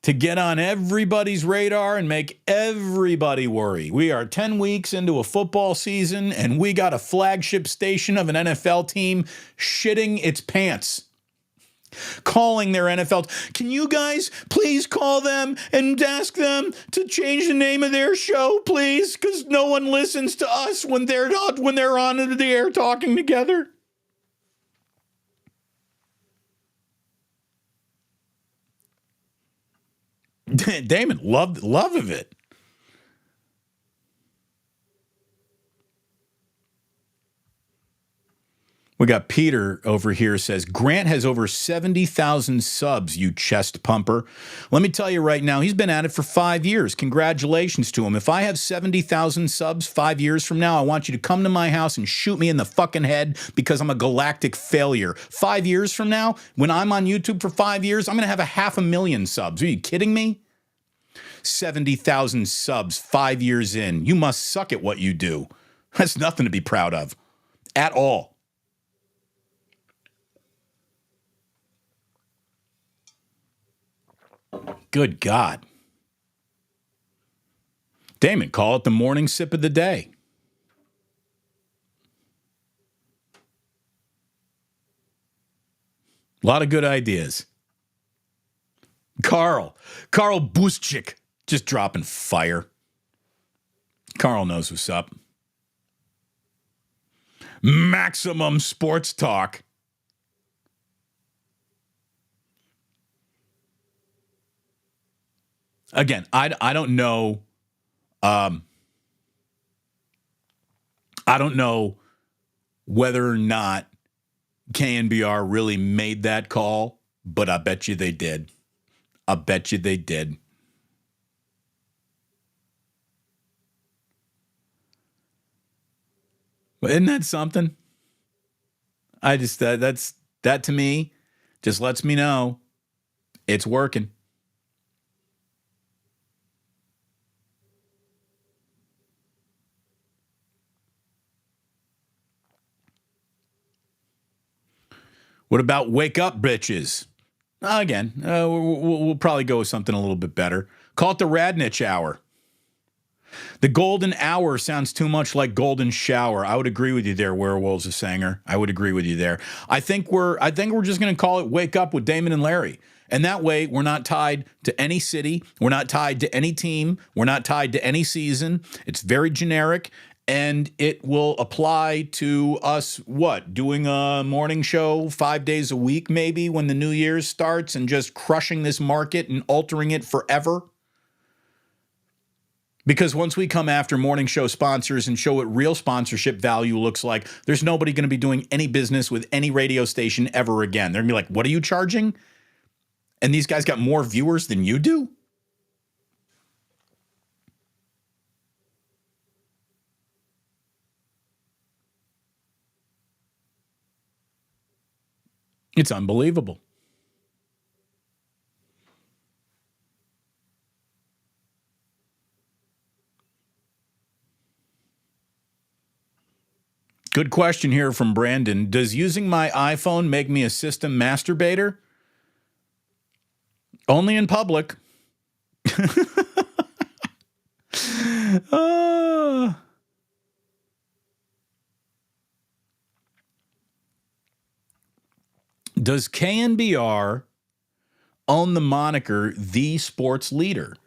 to get on everybody's radar and make everybody worry. We are 10 weeks into a football season, and we got a flagship station of an NFL team shitting its pants. Calling their NFL. Can you guys please call them and ask them to change the name of their show, please? Because no one listens to us when they're on the air talking together. Damon, love of it. We got Peter over here says, Grant has over 70,000 subs, you chest pumper. Let me tell you right now, he's been at it for 5 years. Congratulations to him. If I have 70,000 subs 5 years from now, I want you to come to my house and shoot me in the fucking head because I'm a galactic failure. 5 years from now, when I'm on YouTube for 5 years, I'm going to have 500,000 subs. Are you kidding me? 70,000 subs 5 years in. You must suck at what you do. That's nothing to be proud of at all. Good God. Damon, call it the morning sip of the day. A lot of good ideas. Carl Buszczyk, just dropping fire. Carl knows what's up. Maximum sports talk. Again, I don't know. I don't know whether or not KNBR really made that call, but I bet you they did. I bet you they did. Well, isn't that something? I just that to me just lets me know it's working. What about wake up, bitches? Again, we'll probably go with something a little bit better. Call it the Radnich Hour. The golden hour sounds too much like golden shower. I would agree with you there, Werewolves of Sanger. I would agree with you there. I think we're just going to call it Wake Up with Damon and Larry. And that way we're not tied to any city. We're not tied to any team. We're not tied to any season. It's very generic. And it will apply to us, doing a morning show 5 days a week maybe when the New Year's starts and just crushing this market and altering it forever? Because once we come after morning show sponsors and show what real sponsorship value looks like, there's nobody going to be doing any business with any radio station ever again. They're going to be like, what are you charging? And these guys got more viewers than you do? It's unbelievable. Good question here from Brandon. Does using my iPhone make me a system masturbator? Only in public. Does KNBR own the moniker The Sports Leader?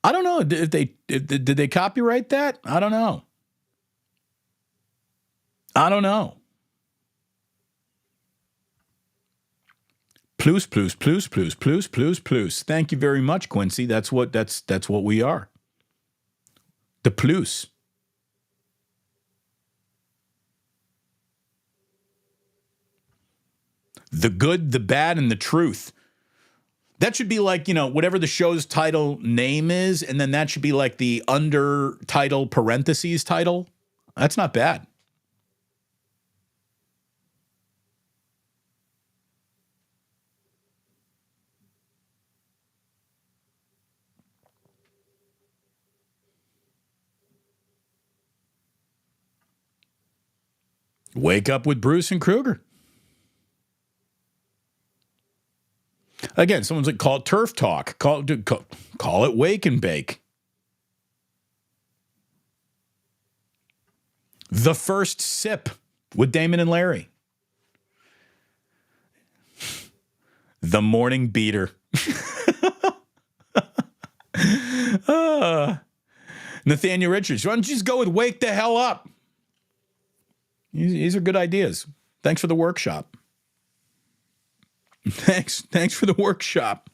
I don't know. Did they copyright that? I don't know. Plus. Thank you very much, Quincy. That's what we are. The plus. The good, the bad, and the truth. That should be like, whatever the show's title name is, and then that should be like the under title parentheses title. That's not bad. Wake up with Bruce and Kruger. Again, someone's like, call it Turf Talk. Call it Wake and Bake. The First Sip with Damon and Larry. The Morning Beater. Nathaniel Richards. Why don't you just go with Wake the Hell Up? These are good ideas. Thanks for the workshop. Thanks for the workshop.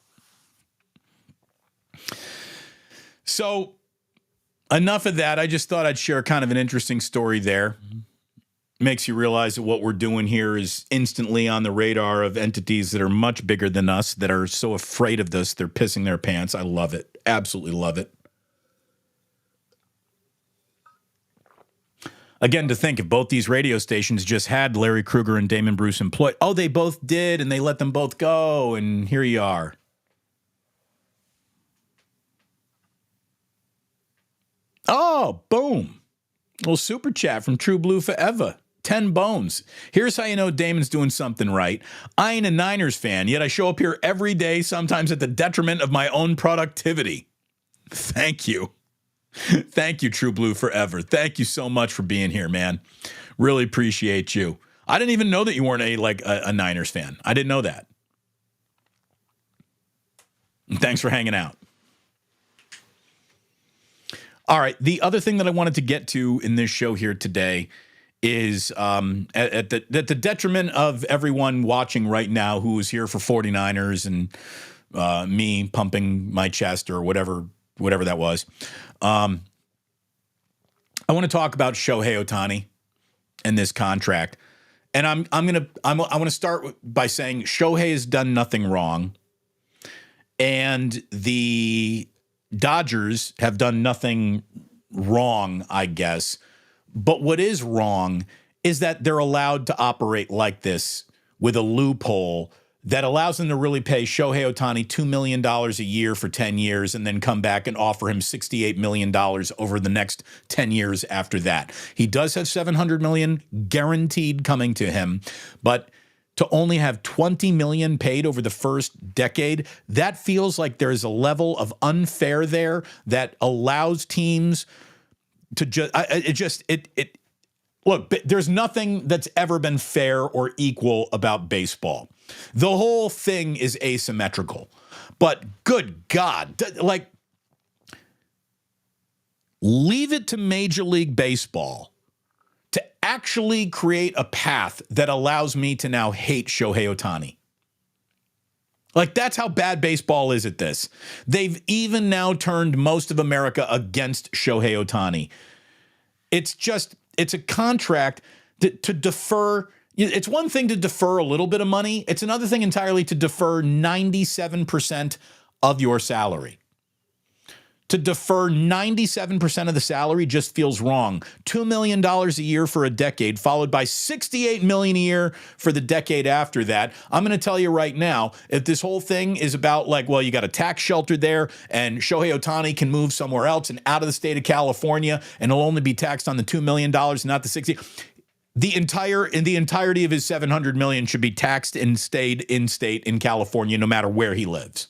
So, enough of that. I just thought I'd share kind of an interesting story there. Makes you realize that what we're doing here is instantly on the radar of entities that are much bigger than us, that are so afraid of this, they're pissing their pants. I love it. Absolutely love it. Again, to think if both these radio stations just had Larry Kruger and Damon Bruce employed. Oh, they both did, and they let them both go, and here you are. Oh, boom. Little super chat from True Blue Forever. 10 bones. Here's how you know Damon's doing something right. I ain't a Niners fan, yet I show up here every day, sometimes at the detriment of my own productivity. Thank you. Thank you, True Blue Forever. Thank you so much for being here, man. Really appreciate you. I didn't even know that you weren't a Niners fan. I didn't know that. And thanks for hanging out. All right. The other thing that I wanted to get to in this show here today is at the detriment of everyone watching right now who is here for 49ers and me pumping my chest or whatever that was. I want to talk about Shohei Ohtani and this contract. And I want to start by saying Shohei has done nothing wrong. And the Dodgers have done nothing wrong, I guess. But what is wrong is that they're allowed to operate like this with a loophole that allows them to really pay Shohei Ohtani $2 million a year for 10 years and then come back and offer him $68 million over the next 10 years after that. He does have $700 million guaranteed coming to him, but to only have $20 million paid over the first decade, that feels like there's a level of unfair there that allows teams to look, there's nothing that's ever been fair or equal about baseball. The whole thing is asymmetrical. But good God, like, leave it to Major League Baseball to actually create a path that allows me to now hate Shohei Ohtani. Like, that's how bad baseball is at this. They've even now turned most of America against Shohei Ohtani. It's a contract to defer. It's one thing to defer a little bit of money. It's another thing entirely to defer 97% of your salary. To defer 97% of the salary just feels wrong. $2 million a year for a decade, followed by $68 million a year for the decade after that. I'm going to tell you right now, if this whole thing is about like, well, you got a tax shelter there and Shohei Ohtani can move somewhere else and out of the state of California and he'll only be taxed on the $2 million, not the 60. The entirety of his $700 million should be taxed and stayed in state in California, no matter where he lives.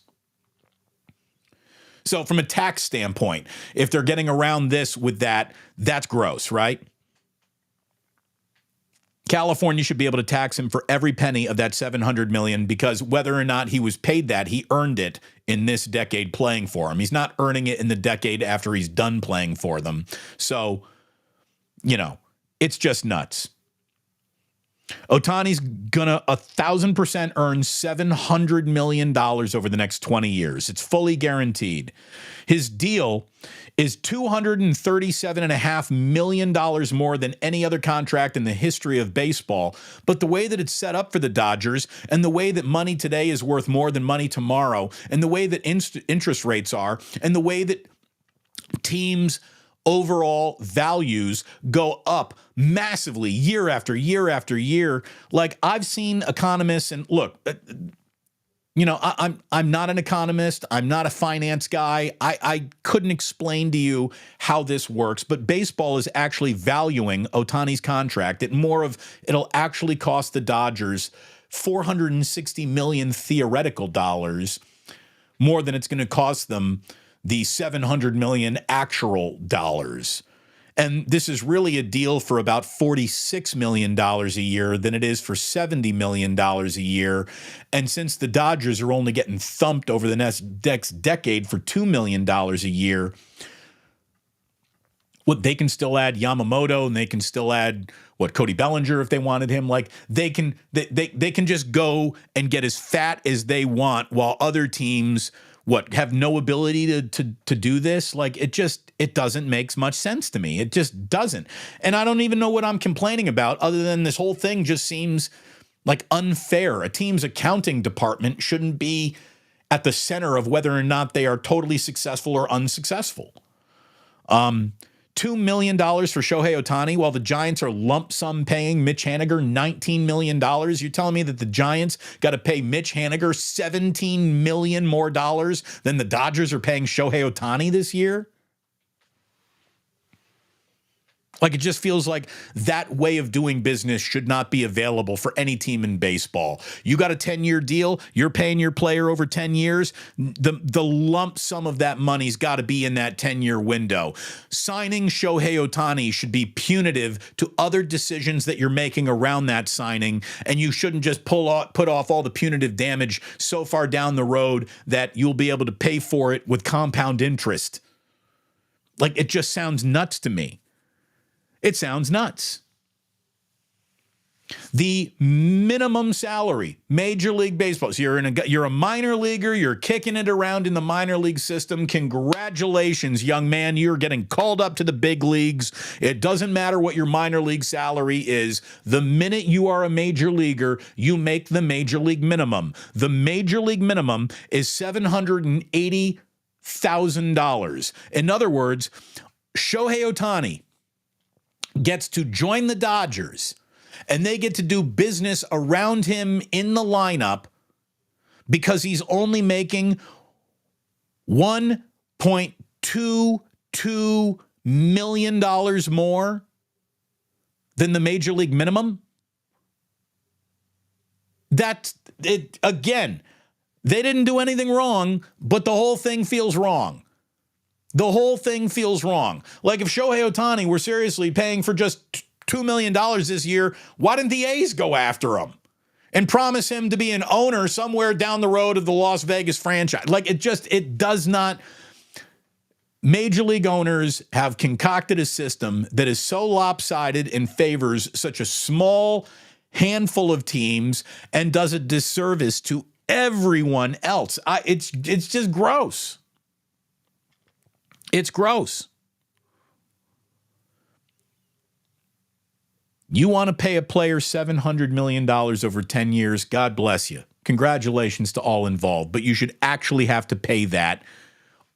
So from a tax standpoint, if they're getting around this with that, that's gross, right? California should be able to tax him for every penny of that $700 million because whether or not he was paid that, he earned it in this decade playing for him. He's not earning it in the decade after he's done playing for them. So, it's just nuts. Ohtani's gonna 1,000% earn $700 million over the next 20 years. It's fully guaranteed. His deal is $237.5 million more than any other contract in the history of baseball. But the way that it's set up for the Dodgers and the way that money today is worth more than money tomorrow and the way that interest rates are and the way that teams' overall values go up massively year after year after year. Like, I've seen economists, and look, I'm not an economist. I'm not a finance guy. I couldn't explain to you how this works, but baseball is actually valuing Ohtani's contract at it'll actually cost the Dodgers $460 million theoretical dollars more than it's going to cost them the $700 million actual dollars. And this is really a deal for about $46 million a year than it is for $70 million a year. And since the Dodgers are only getting thumped over the next decade for $2 million a year, they can still add Yamamoto and they can still add Cody Bellinger if they wanted him. Like, they can just go and get as fat as they want while other teams have no ability to do this. Like, it doesn't make much sense to me. It just doesn't. And I don't even know what I'm complaining about other than this whole thing just seems like unfair. A team's accounting department shouldn't be at the center of whether or not they are totally successful or unsuccessful. $2 million for Shohei Ohtani while the Giants are lump sum paying Mitch Haniger $19 million. You're telling me that the Giants got to pay Mitch Haniger $17 million more dollars than the Dodgers are paying Shohei Ohtani this year? Like, it just feels like that way of doing business should not be available for any team in baseball. You got a 10-year deal. You're paying your player over 10 years. The lump sum of that money's got to be in that 10-year window. Signing Shohei Ohtani should be punitive to other decisions that you're making around that signing, and you shouldn't just put off all the punitive damage so far down the road that you'll be able to pay for it with compound interest. Like, it just sounds nuts to me. It sounds nuts. The minimum salary, Major League Baseball. So you're a minor leaguer. You're kicking it around in the minor league system. Congratulations, young man. You're getting called up to the big leagues. It doesn't matter what your minor league salary is. The minute you are a major leaguer, you make the major league minimum. The major league minimum is $780,000. In other words, Shohei Ohtani gets to join the Dodgers, and they get to do business around him in the lineup because he's only making $1.22 million more than the major league minimum. That's it. Again, they didn't do anything wrong, but the whole thing feels wrong. The whole thing feels wrong. Like, if Shohei Ohtani were seriously paying for just $2 million this year, why didn't the A's go after him and promise him to be an owner somewhere down the road of the Las Vegas franchise? Like, it does not. Major league owners have concocted a system that is so lopsided and favors such a small handful of teams and does a disservice to everyone else. It's just gross. It's gross. You want to pay a player $700 million over 10 years, God bless you. Congratulations to all involved, but you should actually have to pay that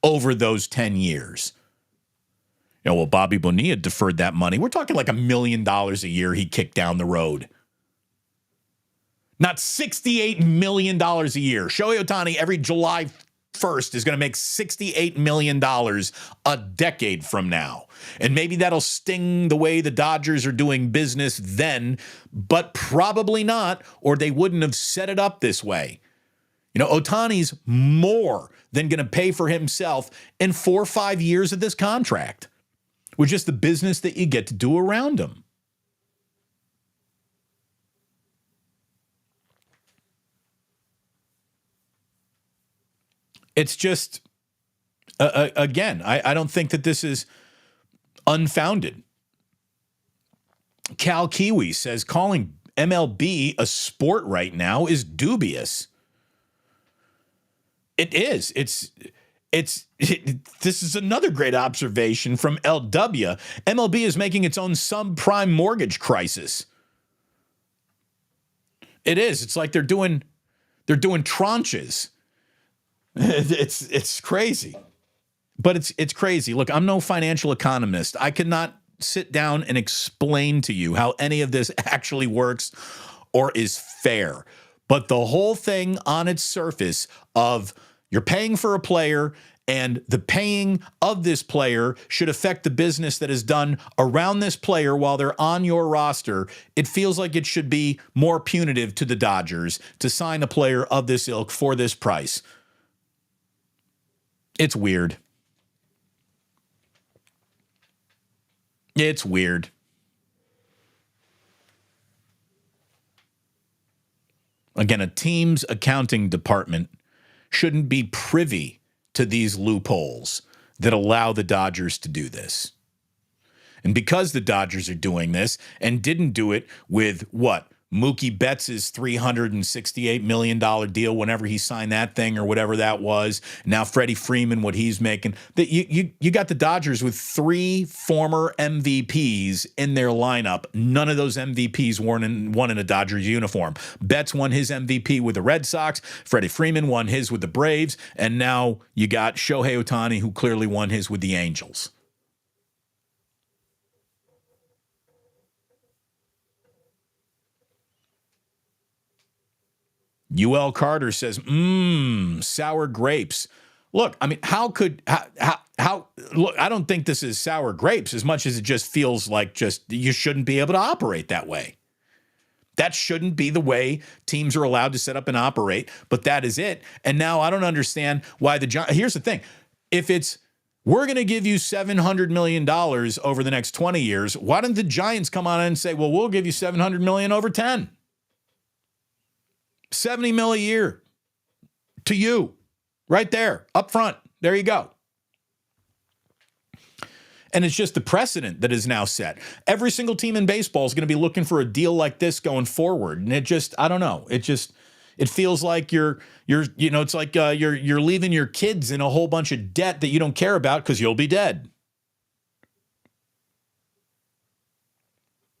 over those 10 years. Well, Bobby Bonilla deferred that money. We're talking like $1 million a year he kicked down the road. Not $68 million a year. Shohei Ohtani every July 1st is going to make $68 million a decade from now. And maybe that'll sting the way the Dodgers are doing business then, but probably not, or they wouldn't have set it up this way. Ohtani's more than going to pay for himself in 4 or 5 years of this contract, with just the business that you get to do around him. It's just, again, I don't think that this is unfounded. Cal Kiwi says calling MLB a sport right now is dubious. It is. This is another great observation from LW. MLB is making its own subprime mortgage crisis. It is. It's like they're doing tranches. It's crazy. But it's crazy. Look, I'm no financial economist. I cannot sit down and explain to you how any of this actually works or is fair. But the whole thing on its surface of you're paying for a player and the paying of this player should affect the business that is done around this player while they're on your roster, it feels like it should be more punitive to the Dodgers to sign a player of this ilk for this price. It's weird. It's weird. Again, a team's accounting department shouldn't be privy to these loopholes that allow the Dodgers to do this. And because the Dodgers are doing this and didn't do it with what? Mookie Betts' $368 million deal whenever he signed that thing or whatever that was. Now Freddie Freeman, what he's making. You got the Dodgers with 3 former MVPs in their lineup. None of those MVPs won in a Dodgers uniform. Betts won his MVP with the Red Sox. Freddie Freeman won his with the Braves. And now you got Shohei Ohtani, who clearly won his with the Angels. UL Carter says, sour grapes. Look, I mean, how look, I don't think this is sour grapes as much as it just feels like you shouldn't be able to operate that way. That shouldn't be the way teams are allowed to set up and operate, but that is it. And now I don't understand why the Giants. Here's the thing. If it's, we're going to give you $700 million over the next 20 years, why don't the Giants come on and say, well, we'll give you $700 million over 10? $70 million a year to you right there up front. There you go. And it's just the precedent that is now set. Every single team in baseball is going to be looking for a deal like this going forward. And it just, I don't know. It feels like it's like you're leaving your kids in a whole bunch of debt that you don't care about because you'll be dead.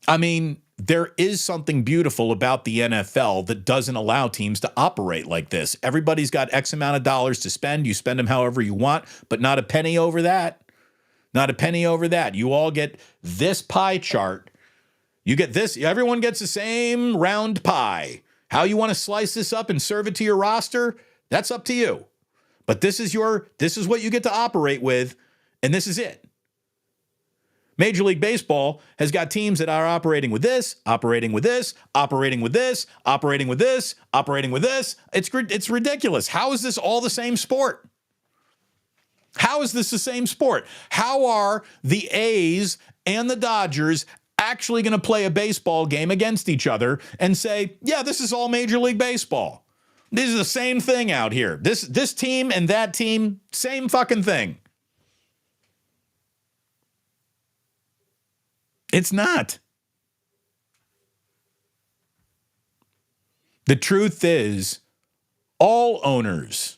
I mean, there is something beautiful about the NFL that doesn't allow teams to operate like this. Everybody's got X amount of dollars to spend. You spend them however you want, but not a penny over that. Not a penny over that. You all get this pie chart. You get this. Everyone gets the same round pie. How you want to slice this up and serve it to your roster, that's up to you. But this is what you get to operate with, and this is it. Major League Baseball has got teams that are operating with this, operating with this, operating with this, operating with this, operating with this. It's ridiculous. How is this all the same sport? How is this the same sport? How are the A's and the Dodgers actually going to play a baseball game against each other and say, yeah, this is all Major League Baseball? This is the same thing out here. This team and that team, same fucking thing. It's not. The truth is, all owners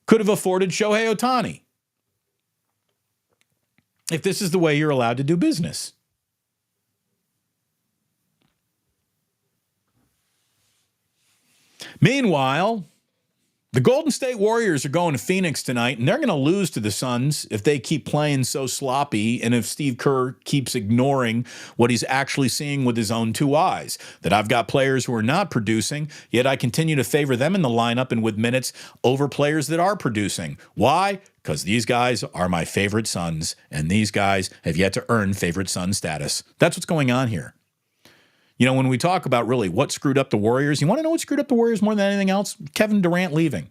could have afforded Shohei Ohtani if this is the way you're allowed to do business. Meanwhile, the Golden State Warriors are going to Phoenix tonight, and they're going to lose to the Suns if they keep playing so sloppy and if Steve Kerr keeps ignoring what he's actually seeing with his own two eyes. That I've got players who are not producing, yet I continue to favor them in the lineup and with minutes over players that are producing. Why? Because these guys are my favorite Suns, and these guys have yet to earn favorite Sun status. That's what's going on here. You know, when we talk about really what screwed up the Warriors, you want to know what screwed up the Warriors more than anything else? Kevin Durant leaving.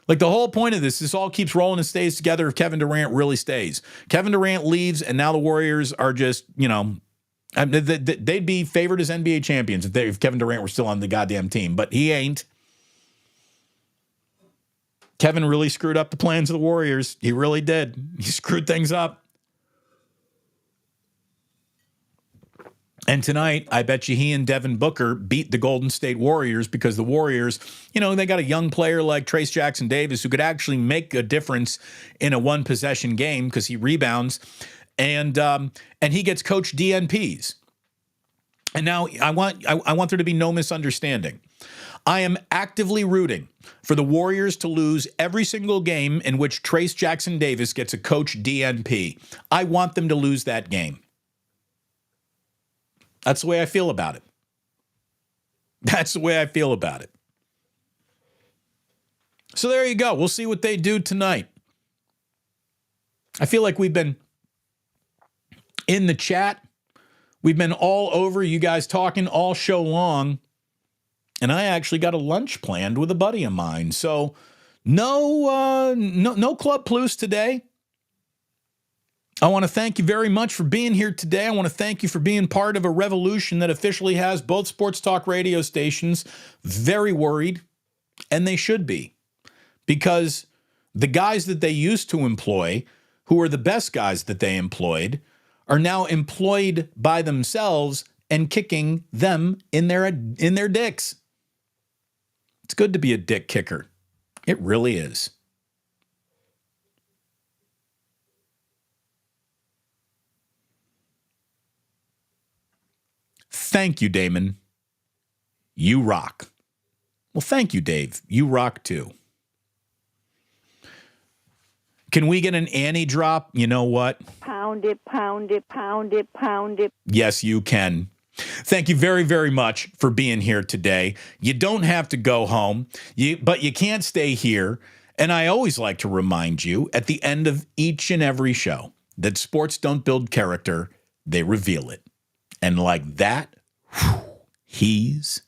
Like the whole point of this all keeps rolling and stays together if Kevin Durant really stays. Kevin Durant leaves, and now the Warriors are just, they'd be favored as NBA champions if Kevin Durant were still on the goddamn team, but he ain't. Kevin really screwed up the plans of the Warriors. He really did. He screwed things up. And tonight, I bet you he and Devin Booker beat the Golden State Warriors because the Warriors, they got a young player like Trace Jackson Davis who could actually make a difference in a one-possession game because he rebounds, and he gets coached DNPs. And now I want there to be no misunderstanding. I am actively rooting for the Warriors to lose every single game in which Trace Jackson Davis gets a coach DNP. I want them to lose that game. That's the way I feel about it. That's the way I feel about it. So there you go. We'll see what they do tonight. I feel like we've been in the chat. We've been all over you guys talking all show long. And I actually got a lunch planned with a buddy of mine. So no Club Plus today. I want to thank you very much for being here today. I want to thank you for being part of a revolution that officially has both sports talk radio stations very worried, and they should be, because the guys that they used to employ, who are the best guys that they employed, are now employed by themselves and kicking them in their dicks. It's good to be a dick kicker. It really is. Thank you, Damon. You rock. Well, thank you, Dave. You rock too. Can we get an Annie drop? You know what? Pound it, pound it, pound it, pound it. Yes, you can. Thank you very, very much for being here today. You don't have to go home, but you can't stay here. And I always like to remind you at the end of each and every show that sports don't build character, they reveal it. And like that, he's